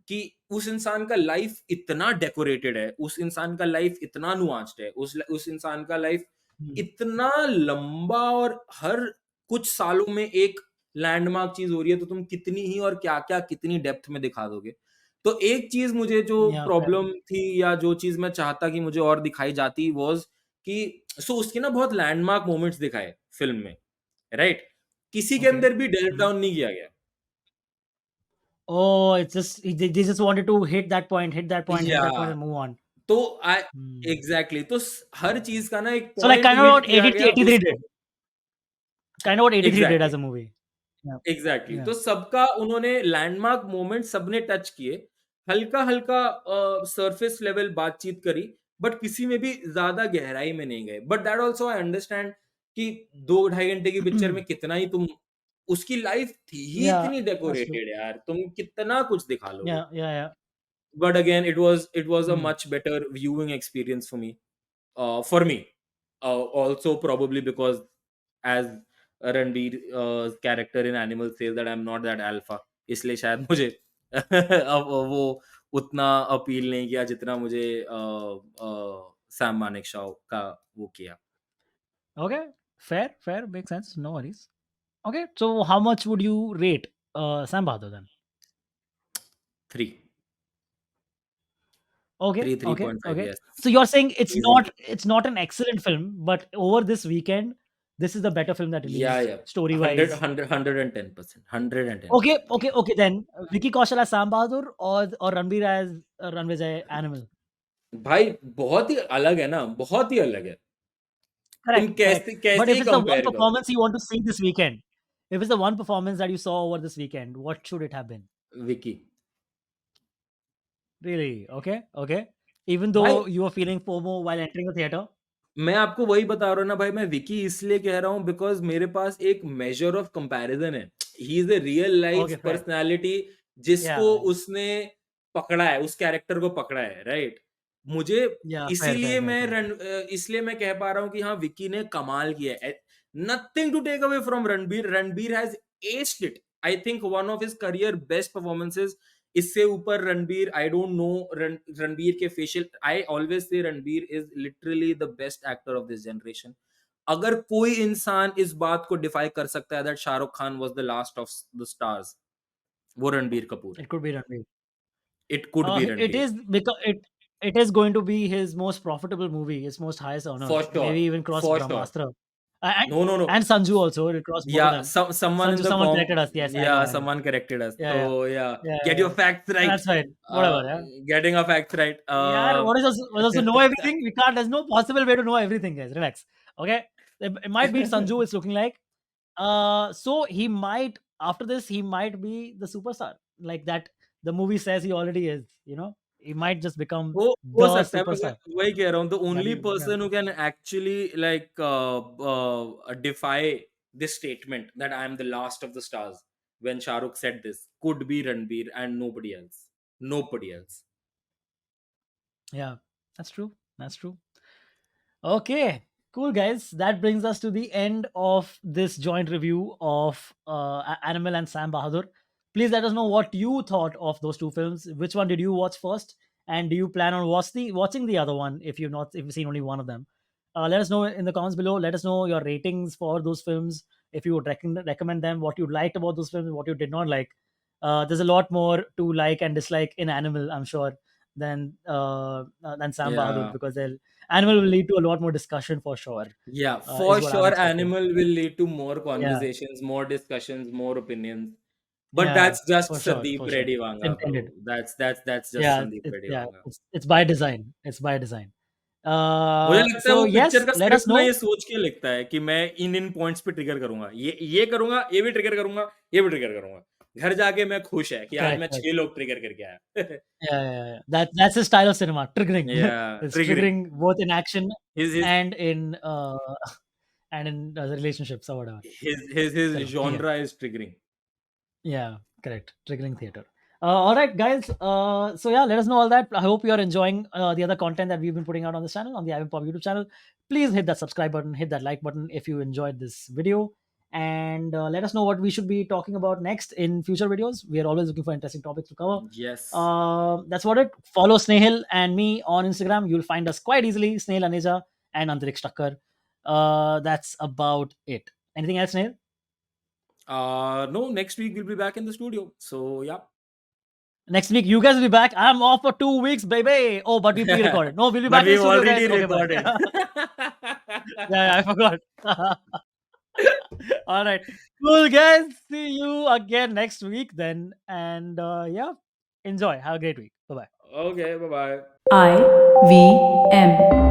कि उस इंसान का लाइफ इतना डेकोरेटेड है, उस इंसान का लाइफ इतना नुआंस्ड है, उस इंसान का लाइफ Hmm. इतना लंबा, और हर कुछ सालों में एक लैंडमार्क चीज हो रही है, तो तुम कितनी ही और क्या क्या कितनी डेप्थ में दिखा दोगे. तो एक चीज मुझे जो Yeah. Fair. प्रॉब्लम थी, या जो चीज मैं चाहता कि मुझे और दिखाई जाती, वाज कि उसके ना बहुत लैंडमार्क मोमेंट्स दिखाए फिल्म में, राइट? किसी के Okay. अंदर भी डेल्ट Mhm. डाउन नहीं किया गया. Oh, it's just they just wanted to hit that point, hit that point, hit या that point, and move on. तो आई Hmm. एग्जैक्टली तो हर चीज का ना एक So like point kind of hit what किया गया 83 उसको. did. Kind of what 83 did exactly, as a movie. Yeah. Exactly Yeah. तो सबका उन्होंने लैंडमार्क मोमेंट सबने टच किए, हल्का हल्का सरफेस लेवल बातचीत करी, बट किसी में भी ज्यादा गहराई में नहीं गए. But that also I understand कि 2 ढाई घंटे की पिक्चर में कितना ही तुम, उसकी लाइफ थी ही Yeah. इतनी That's true. डेकोरेटेड यार, तुम कितना कुछ दिखा लोगे. Yeah. Yeah. Yeah. But again, it was a Hmm. much better viewing experience for me. For me, also probably because as Ranbir's character in Animal says that I'm not that alpha, इसलिए शायद मुझे अब वो उतना appeal नहीं किया जितना मुझे सैम मानेकशॉ का वो किया. Okay. Fair. Fair. Makes sense. No worries. Okay. So how much would you rate Sam Bahadur then? 3, Okay. 3, Okay. 3.5. Okay. Yes, So you're saying easily. it's not an excellent film, but over this weekend, this is the better film that Yeah, released yeah. story 100, wise. 100, 110%. Okay. 110%. Okay. Okay. Then Vicky Kaushal as Sam Bahadur or Ranbir as Ranbir as Animal. भाई बहुत ही अलग है ना, बहुत ही अलग है. तुम Correct. Correct. कैसे But कैसे if he it's the one compare करोगे? performance you want to see this weekend, if it's the one performance that you saw over this weekend, what should it have been? Vicky. Really? Okay. Okay. Even भाई though you were feeling FOMO while entering the theater. मैं आपको वही बता रहा हूँ ना भाई, मैं विकी इसलिए कह रहा हूँ बिकॉज़ मेरे पास एक मेजर ऑफ कंपैरिजन है. He is a real life Okay. Fair. Personality जिसको Yeah. उसने पकड़ा है, उस कैरेक्टर को पकड़ा है, राइट? मुझे Yeah. Fair. Fair. इसीलिए Fair. Fair. इसलिए मैं कह पा रहा हूँ कि हाँ, विकी ने कमाल किया है. Nothing to take away from Ranbir. Ranbir has aced it. I think one of his career best performances. इससे ऊपर Ranbir, I don't know, Ranbir के facial, I always say Ranbir is literally the best actor of this generation. अगर कोई इंसान इस बात को DeFi कर सकता है that Shahrukh Khan was the last of the stars, वो रणबीर कपूर है. It could be Ranbir. It could be It Ranbir. is because it is going to be his most profitable movie, his most highest for earner. Sure, Maybe even cross for sure. Brahmastra. No no no. And Sanju also. It'll cross both of Yeah, them. someone in Sanju, the someone corrected us. Yes, I know. yeah, I know. someone corrected us. Yeah, yeah, So yeah, yeah, get yeah. your facts right. That's fine. Uh, Whatever. Yeah. Getting our facts right. Yeah. What is us to know everything? We can't. There's no possible way to know everything, guys. Relax. Okay. It might beat Sanju. It's looking like. So he might after this he might be the superstar like that. The movie says he already is. He might just become हो the सकता है, मगर superstar वही कह रहा हूँ, the that only he. Yeah. Person who can actually like defy this statement that I am the last of the stars when Shahrukh said this could be Ranbir and nobody else. Nobody else. Yeah. That's true. That's true. Okay, cool, guys. That brings us to the end of this joint review of Animal and Sam Bahadur. Please let us know what you thought of those two films. Which one did you watch first, and do you plan on watching the other one if you've seen only one of them? Let us know in the comments below. Let us know your ratings for those films. If you would recommend them, what you liked about those films, what you did not like. There's a lot more to like and dislike in Animal, I'm sure, than Sam Bahadur Yeah. because Animal will lead to a lot more discussion for sure. Yeah, Is for what I'm sure, expecting. Animal will lead to more Yeah, conversations, more discussions, more opinions. But yeah, that's just for sure, Sandeep for sure. Reddy It's Vanga, intended. bro. That's just Yeah, Sandeep Reddy yeah, Vanga. it's by design. It's by design. मुझे लगता है So वो picture yes, का let us script ना ये know. सोच के लिखता है कि मैं इन पॉइंट्स पे ट्रिगर करूँगा। ये करूँगा, ये भी ट्रिगर करूँगा, ये भी ट्रिगर करूँगा। घर जाके मैं खुश है कि आज Correct, मैं correct. 6 लोग ट्रिगर करके आया। Yeah. That's his style of cinema, triggering. Yeah, It's triggering. triggering both in action His and in and in relationships or whatever. his Chalo, ठीक है. genre is triggering. Yeah, correct. Triggering theater. All right, guys. So yeah, let us know all that. I hope you are enjoying the other content that we've been putting out on this channel, on the IVM Pop YouTube channel. Please hit that subscribe button, hit that like button if you enjoyed this video, and let us know what we should be talking about next in future videos. We are always looking for interesting topics to cover. Yes. That's what it. Follow Snayhil and me on Instagram. You'll find us quite easily. Snayhil Aneja and Antariksh Takkar. That's about it. Anything else, Snayhil? No, next week we'll be back in the studio. So yeah. Next week, you guys will be back. I'm off for 2 weeks, baby. Oh, but we pre-recorded. No, we'll be But back in the we've studio, guys. already Okay, bye. recorded. Yeah, I forgot. All right, cool, guys. See you again next week then, and yeah, enjoy. Have a great week. Bye bye. Okay, bye bye. IVM.